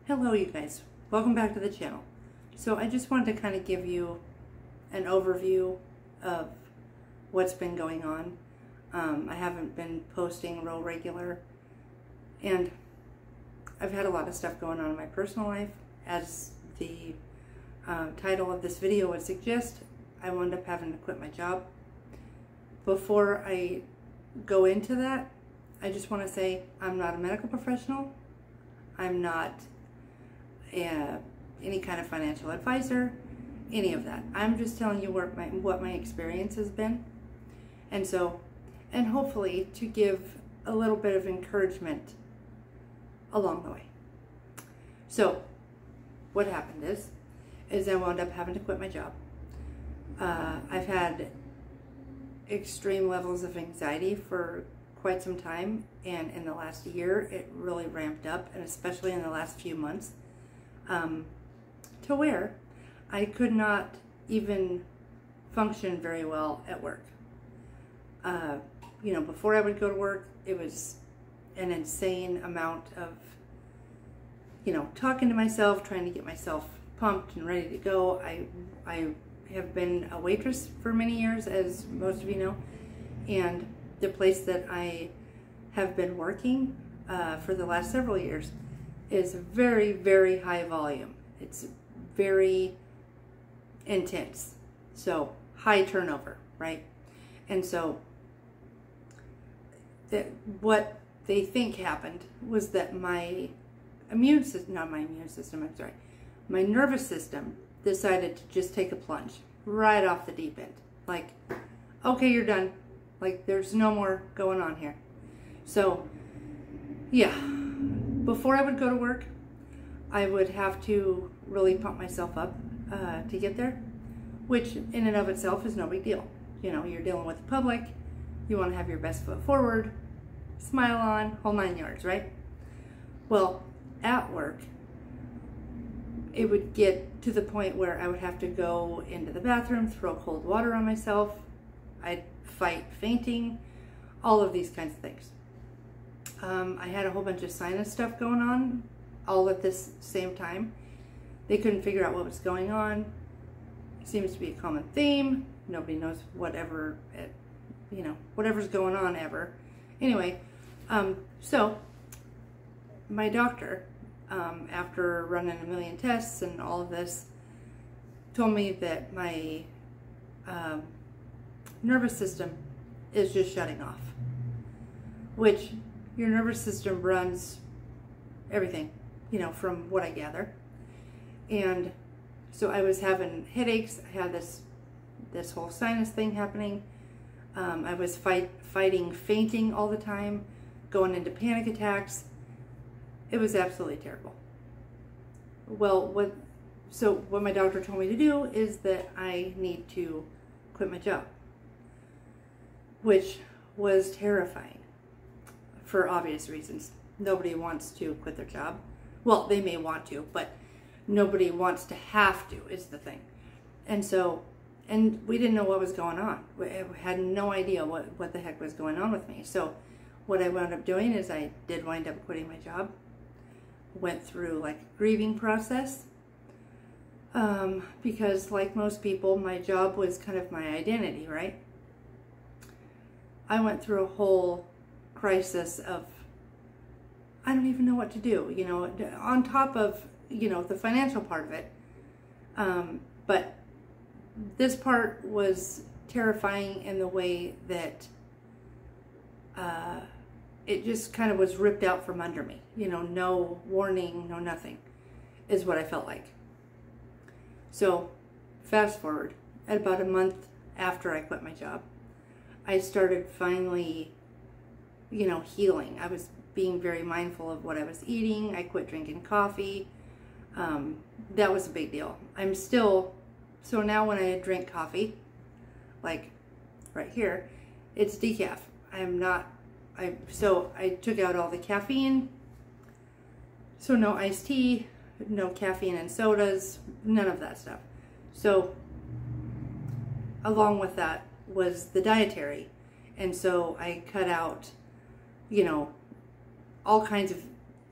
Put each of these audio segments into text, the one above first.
Hello you guys, welcome back to the channel. So I just wanted to kind of give you an overview of what's been going on. I haven't been posting real regular, and I've had a lot of stuff going on in my personal life. As the title of this video would suggest, I wound up having to quit my job. Before I go into that, I just want to say I'm not a medical professional. I'm not any kind of financial advisor, any of that. I'm just telling you what my experience has been, and hopefully to give a little bit of encouragement along the way. So what happened is I wound up having to quit my job. I've had extreme levels of anxiety for quite some time, and in the last year it really ramped up, and especially in the last few months, to where I could not even function very well at work. You know, before I would go to work, it was an insane amount of, you know, talking to myself, trying to get myself pumped and ready to go. I have been a waitress for many years, as most of you know, and the place that I have been working for the last several years is very, very high volume. It's very intense, so high turnover, right? And so what they think happened was that my nervous system decided to just take a plunge right off the deep end. Like, okay, you're done. Like, there's no more going on here. So yeah, before I would go to work, I would have to really pump myself up to get there, which in and of itself is no big deal. You know, you're dealing with the public, you want to have your best foot forward, smile on, whole 9 yards, right? Well, at work, it would get to the point where I would have to go into the bathroom, throw cold water on myself, I'd fight fainting, all of these kinds of things. I had a whole bunch of sinus stuff going on all at this same time. They couldn't figure out what was going on. It seems to be a common theme. Nobody knows whatever's going on ever. Anyway, so my doctor, after running a million tests and all of this, told me that my nervous system is just shutting off, which your nervous system runs everything, you know, from what I gather. And so I was having headaches. I had this whole sinus thing happening. I was fighting fainting all the time, going into panic attacks. It was absolutely terrible. Well, what my doctor told me to do is that I need to quit my job, which was terrifying for obvious reasons. Nobody wants to quit their job. Well, they may want to, but nobody wants to have to, is the thing. And so, and we didn't know what was going on. We had no idea what the heck was going on with me. So what I wound up doing is I did wind up quitting my job. Went through like a grieving process. Because like most people, my job was kind of my identity, right? I went through a whole crisis of, I don't even know what to do, you know, on top of, you know, the financial part of it. But this part was terrifying in the way that it just kind of was ripped out from under me. You know, no warning, no nothing, is what I felt like. So fast forward, at about a month after I quit my job, I started finally, you know, healing. I was being very mindful of what I was eating. I quit drinking coffee. That was a big deal. I'm still, so now when I drink coffee, like right here, it's decaf. So I took out all the caffeine. So no iced tea, no caffeine in sodas, none of that stuff. So along with that was the dietary. And so I cut out, you know, all kinds of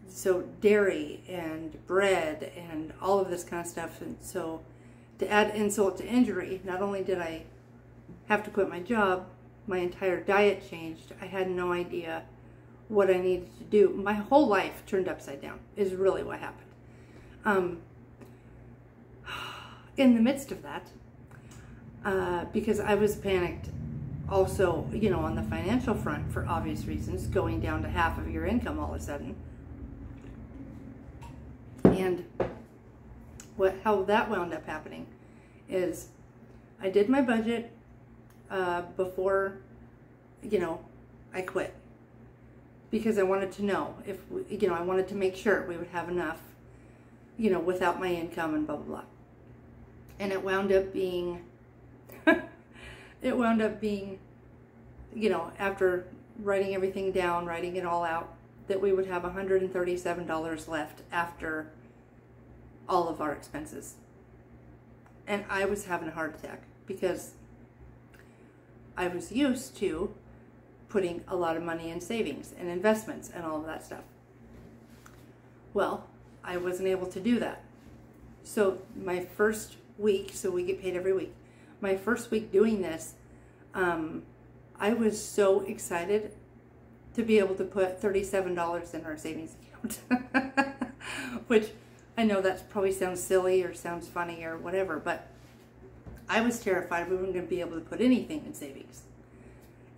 so dairy and bread and all of this kind of stuff. And so to add insult to injury, not only did I have to quit my job, my entire diet changed. I had no idea what I needed to do. My whole life turned upside down is really what happened. In the midst of that, because I was panicked also, you know, on the financial front for obvious reasons, going down to half of your income all of a sudden. And how that wound up happening is I did my budget before, you know, I quit, because I wanted to know if, you know, I wanted to make sure we would have enough, you know, without my income and blah, blah, blah. And it wound up being, you know, after writing everything down, writing it all out, that we would have $137 left after all of our expenses. And I was having a heart attack because I was used to putting a lot of money in savings and investments and all of that stuff. Well, I wasn't able to do that. So my first week, so we get paid every week, my first week doing this, I was so excited to be able to put $37 in our savings account. Which I know that probably sounds silly or sounds funny or whatever, but I was terrified we weren't going to be able to put anything in savings.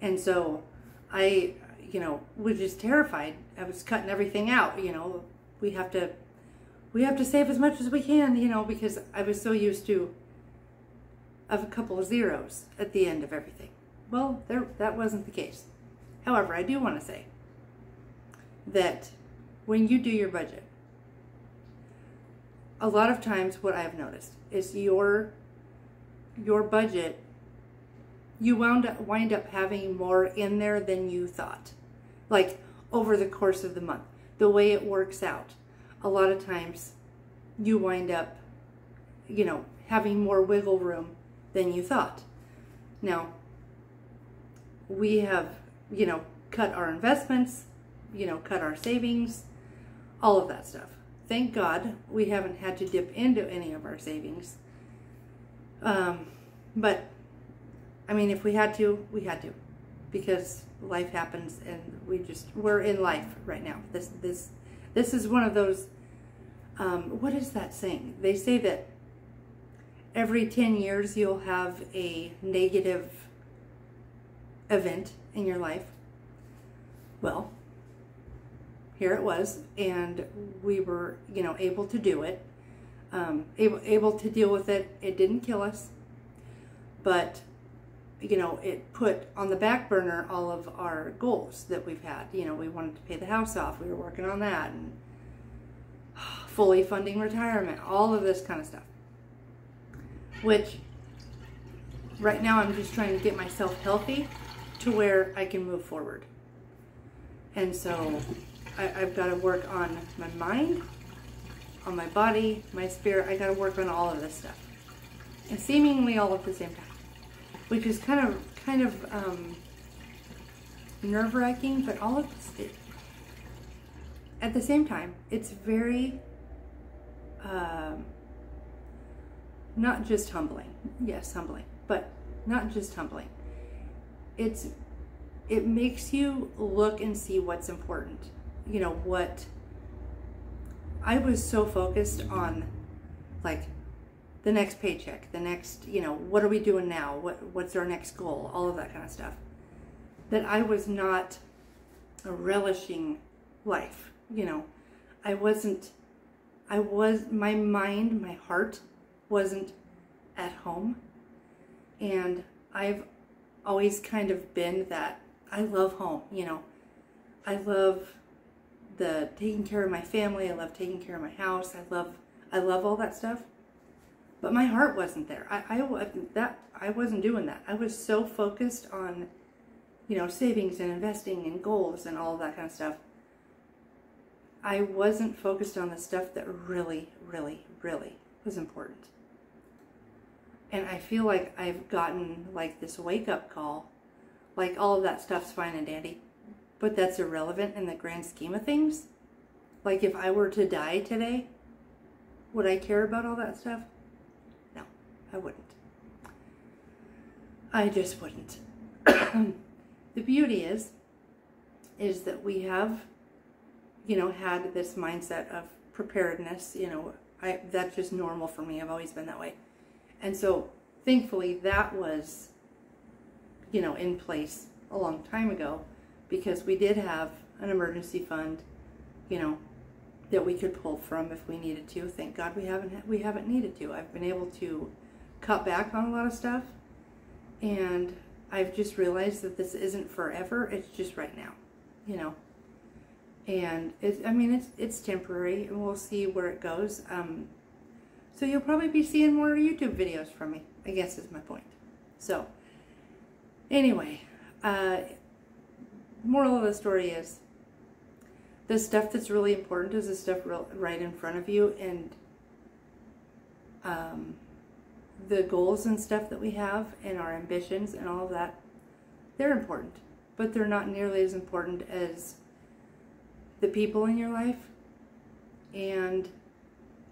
And so I, you know, was just terrified. I was cutting everything out, you know. We have to save as much as we can, you know, because I was so used to a couple of zeros at the end of everything. Well, that wasn't the case. However, I do want to say that when you do your budget, a lot of times what I've noticed is your budget, you wind up having more in there than you thought. Like over the course of the month, the way it works out, a lot of times you wind up, you know, having more wiggle room than you thought. Now, we have, you know, cut our investments, you know, cut our savings, all of that stuff. Thank God we haven't had to dip into any of our savings. But I mean, if we had to, we had to, because life happens and we're in life right now. This is one of those, what is that saying? They say that every 10 years you'll have a negative event in your life. Well, here it was, and we were, you know, able to do it, able to deal with it. It didn't kill us, but, you know, it put on the back burner all of our goals that we've had. You know, we wanted to pay the house off. We were working on that, and fully funding retirement, all of this kind of stuff. Which, right now I'm just trying to get myself healthy to where I can move forward. And so I've got to work on my mind, on my body, my spirit. I got to work on all of this stuff, and seemingly all at the same time, which is kind of nerve-wracking. But all of this, at the same time, it's very not just humbling. Yes, humbling, but not just humbling. It makes you look and see what's important. You know, what I was so focused on, like the next paycheck, the next, you know, what are we doing now? What's our next goal? All of that kind of stuff. That I was not relishing life. You know, my mind, my heart wasn't at home. And I've always kind of been that I love home, you know. I love the taking care of my family. I love taking care of my house. I love all that stuff. But my heart wasn't there. I wasn't doing that. I was so focused on, you know, savings and investing and goals and all that kind of stuff. I wasn't focused on the stuff that really, really, really was important. And I feel like I've gotten like this wake-up call. Like all of that stuff's fine and dandy, but that's irrelevant in the grand scheme of things. Like if I were to die today, would I care about all that stuff? No, I wouldn't. I just wouldn't. The beauty is that we have, you know, had this mindset of preparedness. You know, that's just normal for me. I've always been that way. And so thankfully that was, you know, in place a long time ago, because we did have an emergency fund, you know, that we could pull from if we needed to. Thank God we haven't needed to. I've been able to cut back on a lot of stuff, and I've just realized that this isn't forever. It's just right now, you know. And it's temporary, and we'll see where it goes. So you'll probably be seeing more YouTube videos from me, I guess is my point. So anyway, moral of the story is, the stuff that's really important is the stuff right in front of you, and the goals and stuff that we have and our ambitions and all of that, they're important, but they're not nearly as important as the people in your life and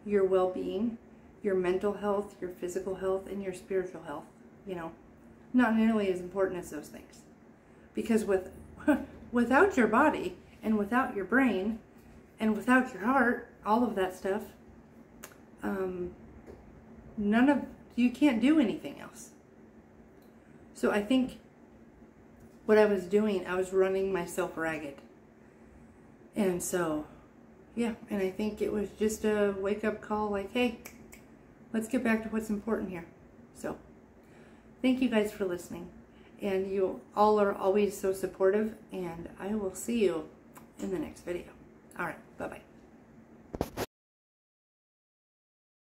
your well-being, your mental health, your physical health, and your spiritual health. You know, not nearly as important as those things, because without your body and without your brain and without your heart, all of that stuff, you can't do anything else. So I think what I was doing, I was running myself ragged. And so, yeah, and I think it was just a wake-up call, like, hey, let's get back to what's important here. So, thank you guys for listening. And you all are always so supportive, and I will see you in the next video. All right, bye-bye.